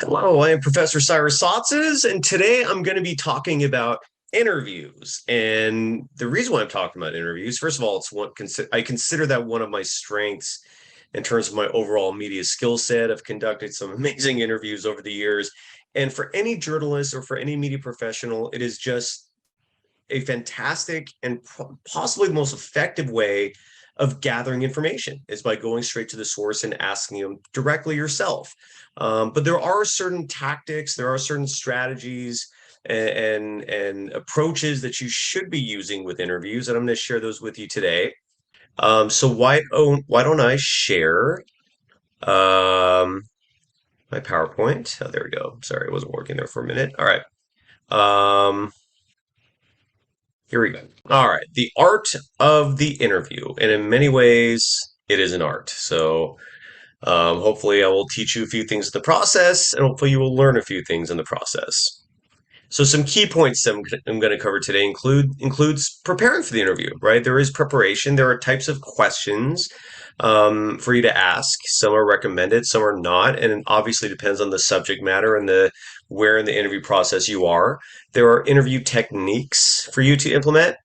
Hello, I am Professor Cyrus Sotzes, and today I'm going to be talking about interviews. And the reason why I'm talking about interviews, first of all, I consider that one of my strengths in terms of my overall media skill set. I've conducted some amazing interviews over the years. And for any journalist or for any media professional, it is just a fantastic and possibly the most effective way of gathering information is by going straight to the source and asking them directly yourself. But there are certain tactics, there are certain strategies and approaches that you should be using with interviews, and I'm going to share those with you today. So why don't I share my PowerPoint? Oh, there we go. Sorry, it wasn't working there for a minute. All right. Um, Here we go. All right. The art of the interview. And in many ways, it is an art. So hopefully, I will teach you a few things in the process, and hopefully, you will learn a few things in the process. So some key points that I'm going to cover today includes preparing for the interview, right? There is preparation. There are types of questions for you to ask. Some are recommended, some are not, and it obviously depends on the subject matter and the where in the interview process you are. There are interview techniques for you to implement.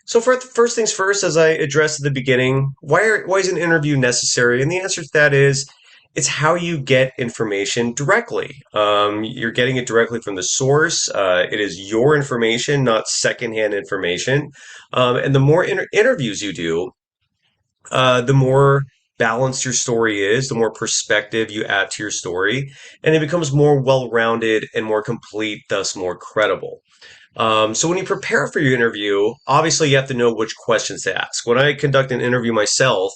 So for first things first, as I addressed at the beginning, why is an interview necessary? And the answer to that is it's how you get information directly. You're getting it directly from the source. It is your information, not secondhand information. And the more interviews you do, the more balanced your story is, the more perspective you add to your story, and it becomes more well-rounded and more complete, thus more credible. So when you prepare for your interview, obviously you have to know which questions to ask. When I conduct an interview myself,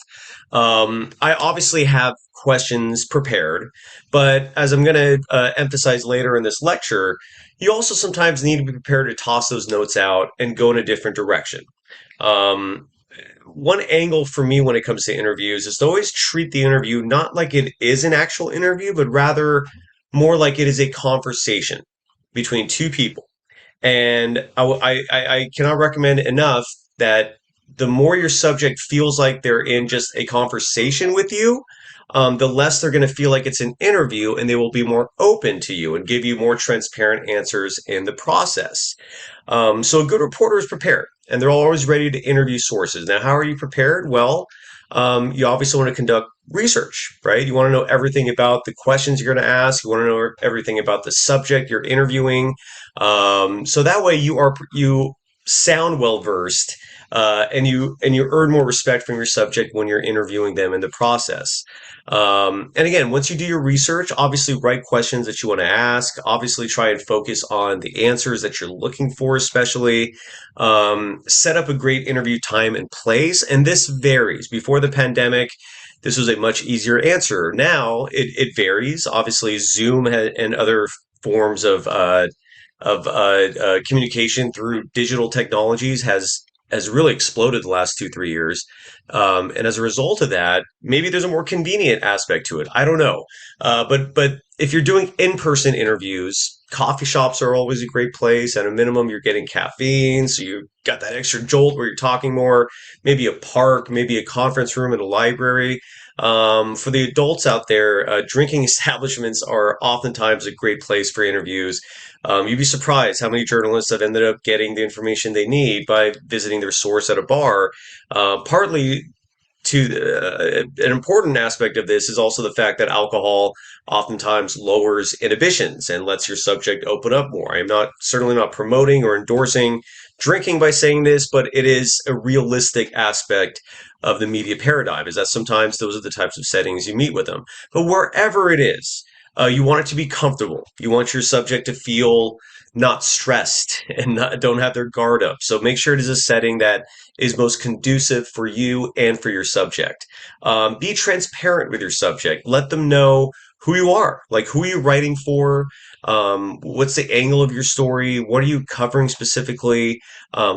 I obviously have questions prepared, but as I'm going to emphasize later in this lecture, you also sometimes need to be prepared to toss those notes out and go in a different direction. Um, One angle for me when it comes to interviews is to always treat the interview not like it is an actual interview, but rather more like it is a conversation between two people. And I cannot recommend enough that the more your subject feels like they're in just a conversation with you, the less they're going to feel like it's an interview, and they will be more open to you and give you more transparent answers in the process. So a good reporter is prepared, and they're always ready to interview sources. Now, how are you prepared? Well, you obviously want to conduct research, right? You want to know everything about the questions you're going to ask. You want to know everything about the subject you're interviewing. So that way you sound well versed, and you earn more respect from your subject when you're interviewing them in the process. And again, once you do your research, obviously write questions that you want to ask. Obviously, try and focus on the answers that you're looking for, especially. Set up a great interview time and place. And this varies. Before the pandemic, this was a much easier answer. Now it varies. Obviously, and other forms of communication through digital technologies has really exploded the last 2 3 years, and as a result of that, maybe there's a more convenient aspect to it. I don't know, but if you're doing in-person interviews, coffee shops are always a great place. At a minimum, you're getting caffeine, so you got that extra jolt where you're talking more. Maybe a park, maybe a conference room in a library. For the adults out there, drinking establishments are oftentimes a great place for interviews. You'd be surprised how many journalists have ended up getting the information they need by visiting their source at a bar. Partly an important aspect of this is also the fact that alcohol oftentimes lowers inhibitions and lets your subject open up more. I'm not certainly not promoting or endorsing drinking by saying this, but it is a realistic aspect of the media paradigm, is that sometimes those are the types of settings you meet with them. But wherever it is, you want it to be comfortable. You want your subject to feel not stressed and don't have their guard up. So make sure it is a setting that is most conducive for you and for your subject. Be transparent with your subject. Let them know who you are, like who are you writing for, what's the angle of your story, what are you covering specifically,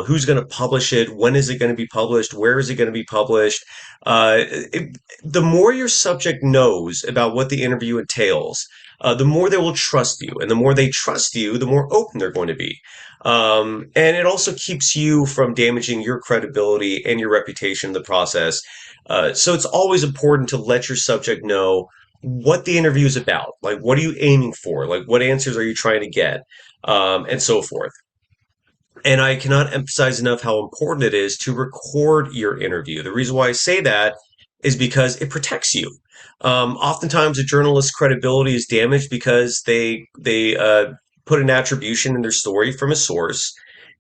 who's going to publish it, when is it going to be published, where is it going to be published. The more your subject knows about what the interview entails, the more they will trust you. And the more they trust you, the more open they're going to be. And it also keeps you from damaging your credibility and your reputation in the process. So it's always important to let your subject know what the interview is about. Like, what are you aiming for? Like, what answers are you trying to get? And so forth. And I cannot emphasize enough how important it is to record your interview. The reason why I say that is because it protects you. Oftentimes, a journalist's credibility is damaged because they put an attribution in their story from a source,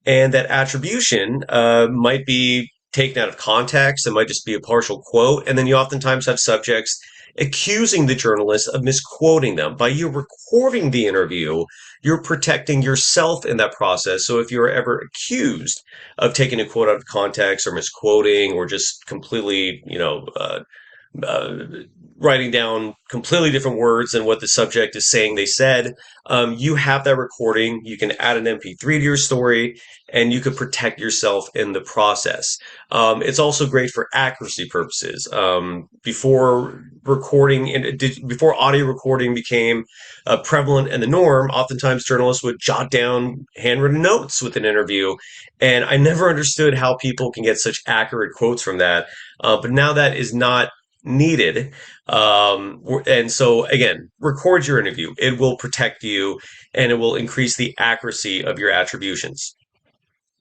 and that attribution might be taken out of context. It might just be a partial quote, and then you oftentimes have subjects accusing the journalist of misquoting them. By you recording the interview, you're protecting yourself in that process. So if you're ever accused of taking a quote out of context or misquoting or just completely, uh, writing down completely different words than what the subject is saying they said, you have that recording. You can add an MP3 to your story and you can protect yourself in the process. It's also great for accuracy purposes. Before audio recording became prevalent and the norm, oftentimes journalists would jot down handwritten notes with an interview. And I never understood how people can get such accurate quotes from that. But now that is not needed. And so, again, record your interview. It will protect you and it will increase the accuracy of your attributions.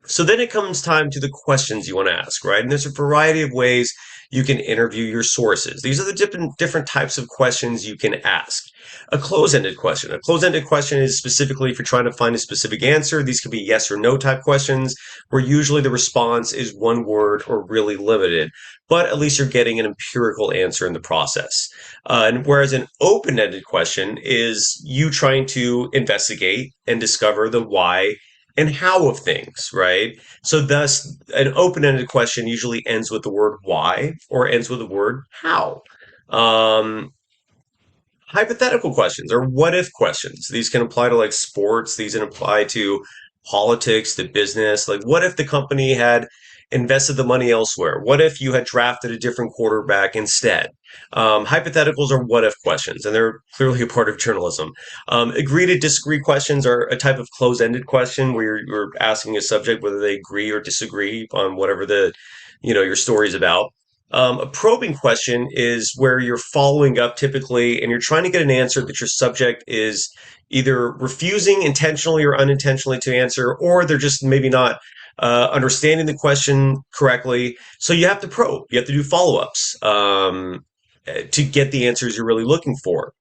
So then it comes time to the questions you want to ask, right? And there's a variety of ways you can interview your sources. These are the different types of questions you can ask. A close-ended question. A close-ended question is specifically if you're trying to find a specific answer. These could be yes or no type questions, where usually the response is one word or really limited, but at least you're getting an empirical answer in the process. And whereas an open-ended question is you trying to investigate and discover the why and how of things, right? So thus an open-ended question usually ends with the word why or ends with the word how. Um, Hypothetical questions or what if questions. These can apply to like sports, these can apply to politics, to business. Like, what if the company had invested the money elsewhere? What if you had drafted a different quarterback instead? Hypotheticals are what if questions, and they're clearly a part of journalism. Agree to disagree questions are a type of closed ended question where you're asking a subject whether they agree or disagree on whatever your story is about. A probing question is where you're following up typically and you're trying to get an answer that your subject is either refusing intentionally or unintentionally to answer, or they're just maybe not understanding the question correctly. So you have to probe, you have to do follow ups to get the answers you're really looking for.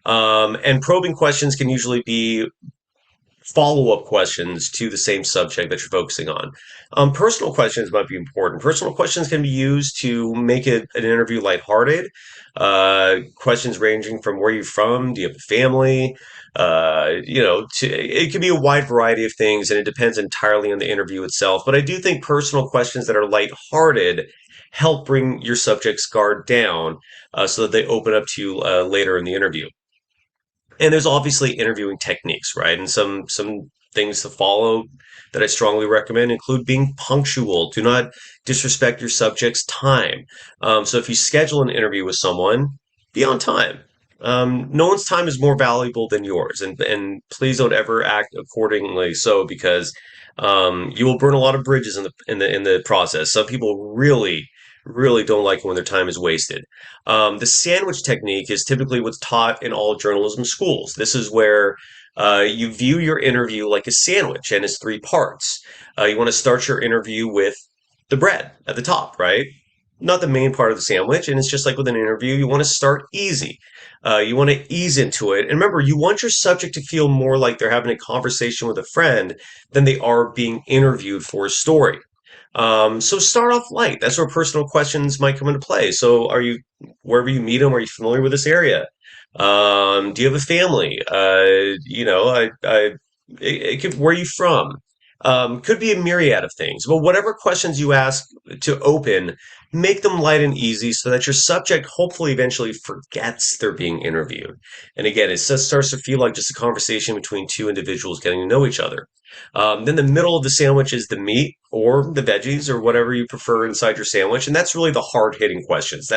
And probing questions can usually be follow-up questions to the same subject that you're focusing on. Personal questions might be important. Personal questions can be used to make an interview lighthearted. Questions ranging from where you're from, do you have a family? It can be a wide variety of things, and it depends entirely on the interview itself. But I do think personal questions that are lighthearted help bring your subject's guard down, so that they open up to you later in the interview. And there's obviously interviewing techniques, right? And some things to follow that I strongly recommend include being punctual. Do not disrespect your subject's time. So if you schedule an interview with someone, be on time. No one's time is more valuable than yours, and please don't ever act accordingly. So because you will burn a lot of bridges in the process. Some people really don't like it when their time is wasted. The sandwich technique is typically what's taught in all journalism schools. This is where you view your interview like a sandwich and it's three parts. You want to start your interview with the bread at the top, right? Not the main part of the sandwich. And it's just like with an interview, you want to start easy. You want to ease into it. And remember, you want your subject to feel more like they're having a conversation with a friend than they are being interviewed for a story. So start off light. That's where personal questions might come into play. So wherever you meet them, are you familiar with this area? Do you have a family? Where are you from? Could be a myriad of things, but whatever questions you ask to open, make them light and easy so that your subject hopefully eventually forgets they're being interviewed. And again, it just starts to feel like just a conversation between two individuals getting to know each other. Then the middle of the sandwich is the meat or the veggies or whatever you prefer inside your sandwich. And that's really the hard hitting questions.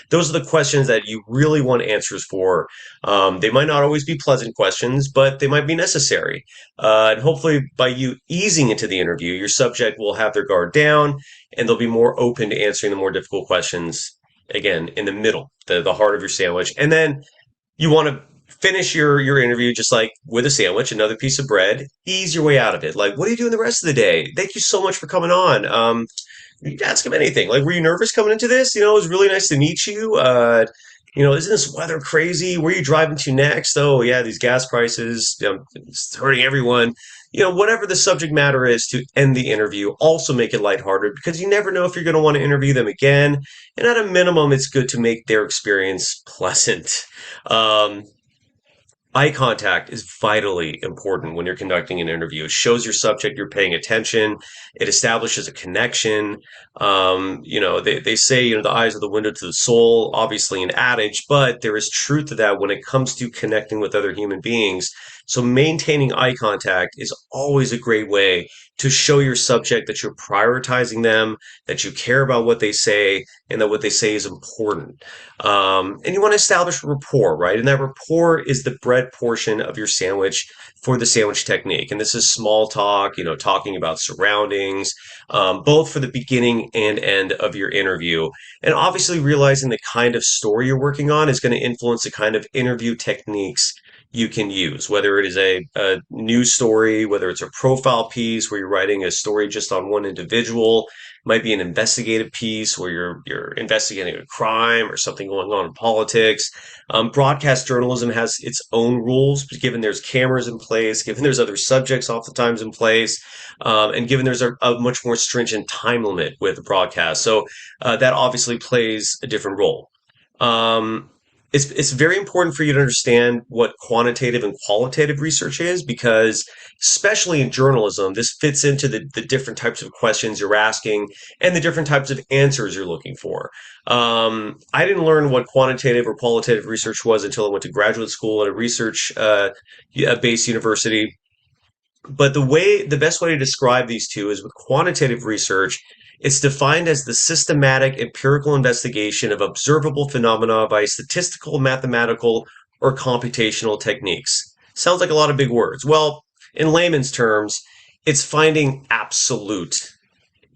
Those are the questions that you really want answers for. They might not always be pleasant questions, but they might be necessary. And hopefully by you easing into the interview, your subject will have their guard down and they'll be more open to answering the more difficult questions again in the middle, the heart of your sandwich. And then you want to finish your interview just like with a sandwich, another piece of bread, ease your way out of it. Like, what are you doing the rest of the day? Thank you so much for coming on. You can ask him anything. Like, were you nervous coming into this? It was really nice to meet you. Isn't this weather crazy? Where are you driving to next? Oh, yeah, these gas prices, it's hurting everyone. Whatever the subject matter is to end the interview, also make it lighthearted because you never know if you're going to want to interview them again. And at a minimum, it's good to make their experience pleasant. Um, Eye contact is vitally important when you're conducting an interview. It shows your subject you're paying attention. It establishes a connection. They say, the eyes are the window to the soul, obviously an adage, but there is truth to that when it comes to connecting with other human beings. So maintaining eye contact is always a great way to show your subject that you're prioritizing them, that you care about what they say, and that what they say is important. And you want to establish rapport, right? And that rapport is the bread portion of your sandwich for the sandwich technique. And this is small talk, talking about surroundings, both for the beginning and end of your interview. And obviously, realizing the kind of story you're working on is going to influence the kind of interview techniques you can use, whether it is a news story, whether it's a profile piece where you're writing a story just on one individual, might be an investigative piece where you're investigating a crime or something going on in politics. Broadcast journalism has its own rules, given there's cameras in place, given there's other subjects oftentimes in place, and given there's a much more stringent time limit with broadcast. So that obviously plays a different role. Um, it's very important for you to understand what quantitative and qualitative research is because, especially in journalism, this fits into the different types of questions you're asking and the different types of answers you're looking for. I didn't learn what quantitative or qualitative research was until I went to graduate school at a research based university. But the best way to describe these two is with quantitative research, it's defined as the systematic empirical investigation of observable phenomena by statistical, mathematical, or computational techniques. Sounds like a lot of big words. Well, in layman's terms, it's finding absolute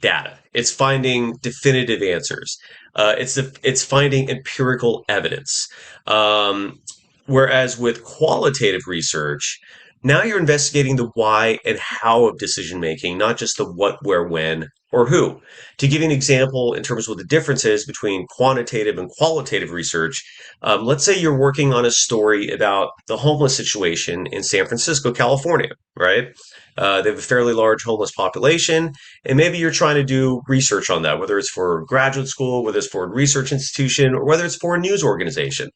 data. It's finding definitive answers. It's finding empirical evidence. Um, Whereas with qualitative research, now you're investigating the why and how of decision making, not just the what, where, when, or who. To give you an example in terms of what the difference is between quantitative and qualitative research, let's say you're working on a story about the homeless situation in San Francisco, California, right? They have a fairly large homeless population, and maybe you're trying to do research on that, whether it's for graduate school, whether it's for a research institution, or whether it's for a news organization.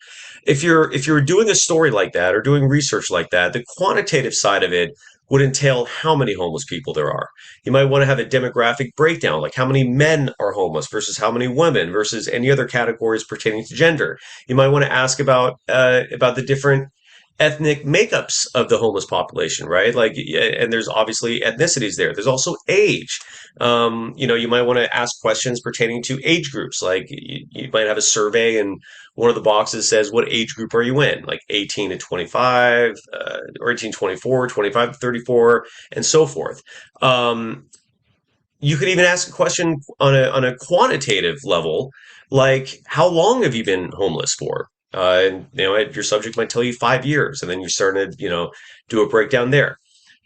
If you're doing a story like that or doing research like that, the quantitative side of it would entail how many homeless people there are. You might want to have a demographic breakdown, like how many men are homeless versus how many women versus any other categories pertaining to gender. You might want to ask about the different ethnic makeups of the homeless population, right? Like, and there's obviously ethnicities there. There's also age. You might want to ask questions pertaining to age groups. Like, you might have a survey, and one of the boxes says, "What age group are you in?" Like 18 to 25, or 18 to 24, 25 to 34, and so forth. Um, you could even ask a question on a quantitative level, like how long have you been homeless for? And your subject might tell you 5 years, and then you're starting to do a breakdown there.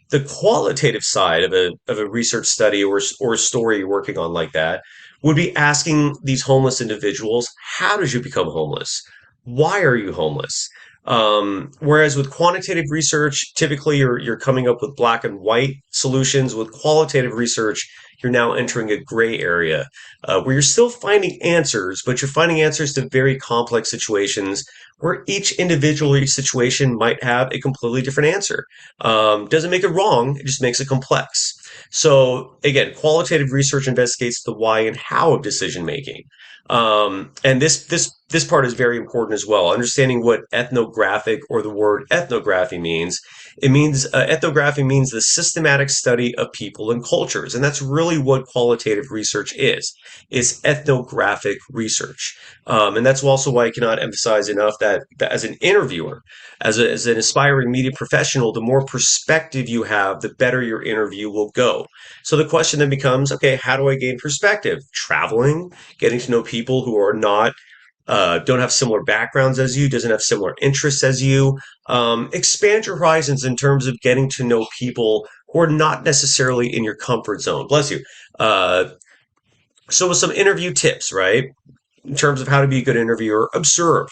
The qualitative side of a research study or a story you're working on like that would be asking these homeless individuals, how did you become homeless? Why are you homeless? Whereas with quantitative research, typically you're coming up with black and white solutions. With qualitative research, you're now entering a gray area where you're still finding answers, but you're finding answers to very complex situations where each individual situation might have a completely different answer. Doesn't make it wrong, it just makes it complex. So again, qualitative research investigates the why and how of decision making. And this part is very important as well. Understanding what ethnographic or the word ethnography means. It means ethnography means the systematic study of people and cultures, and that's really what qualitative research is. It's ethnographic research, and that's also why I cannot emphasize enough that as an interviewer, as an aspiring media professional, the more perspective you have, the better your interview will go. So the question then becomes, okay, how do I gain perspective? Traveling, getting to know people who are not don't have similar backgrounds as you, doesn't have similar interests as you. Expand your horizons in terms of getting to know people who are not necessarily in your comfort zone. Bless you. Uh, so with some interview tips, right? In terms of how to be a good interviewer, observe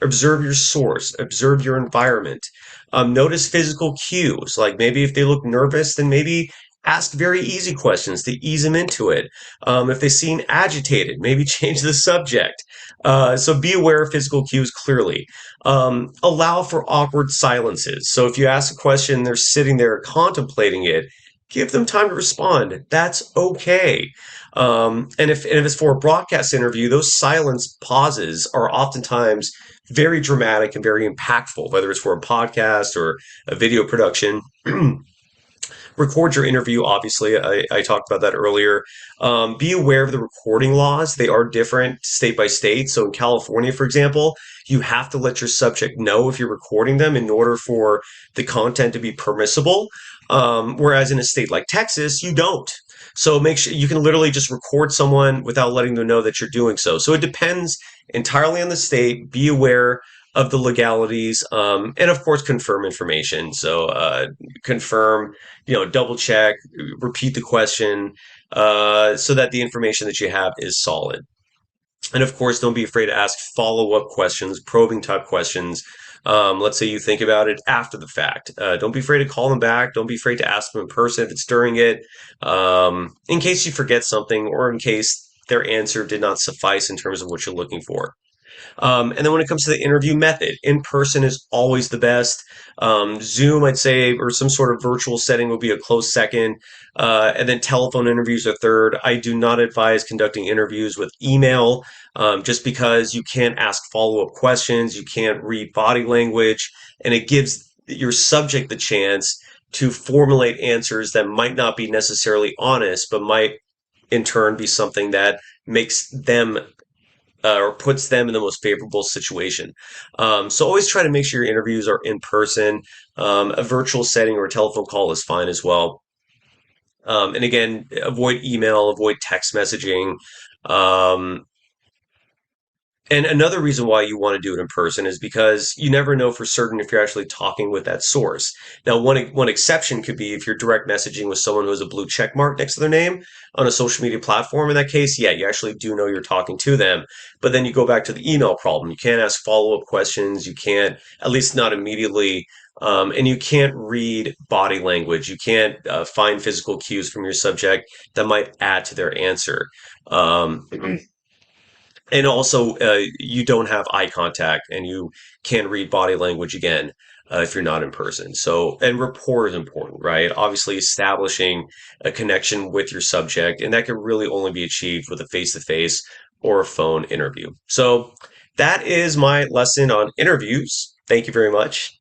your source, observe your environment. Notice physical cues, like maybe if they look nervous, then maybe ask very easy questions to ease them into it. If they seem agitated, maybe change the subject. So be aware of physical cues clearly. Allow for awkward silences. So if you ask a question, they're sitting there contemplating it, give them time to respond. That's okay. And if it's for a broadcast interview, those silence pauses are oftentimes very dramatic and very impactful, whether it's for a podcast or a video production. Record your interview, obviously. I talked about that earlier. Be aware of the recording laws. They are different state by state. So in California, for example, you have to let your subject know if you're recording them in order for the content to be permissible. Whereas in a state like Texas, you don't. So make sure you can literally just record someone without letting them know that you're doing so. So it depends entirely on the state. Be aware of the legalities, and of course, confirm information. So confirm, double check, repeat the question, so that the information that you have is solid. And of course, don't be afraid to ask follow-up questions, probing type questions. Let's say you think about it after the fact. Don't be afraid to call them back. Don't be afraid to ask them in person if it's during it, in case you forget something or in case their answer did not suffice in terms of what you're looking for. And then when it comes to the interview method, in person is always the best. Zoom, I'd say, or some sort of virtual setting will be a close second. And then telephone interviews are third. I do not advise conducting interviews with email, just because you can't ask follow-up questions, you can't read body language, and it gives your subject the chance to formulate answers that might not be necessarily honest, but might in turn be something that makes them or puts them in the most favorable situation. So always try to make sure your interviews are in person. A virtual setting or a telephone call is fine as well. And again, avoid email, avoid text messaging. Um, and another reason why you want to do it in person is because you never know for certain if you're actually talking with that source. Now, one exception could be if you're direct messaging with someone who has a blue check mark next to their name on a social media platform. In that case, yeah, you actually do know you're talking to them. But then you go back to the email problem. You can't ask follow-up questions. You can't, at least not immediately. And you can't read body language. You can't find physical cues from your subject that might add to their answer. Um, and also, you don't have eye contact and you can't read body language again if you're not in person. So, and rapport is important, right? Obviously, establishing a connection with your subject, and that can really only be achieved with a face to face or a phone interview. So, that is my lesson on interviews. Thank you very much.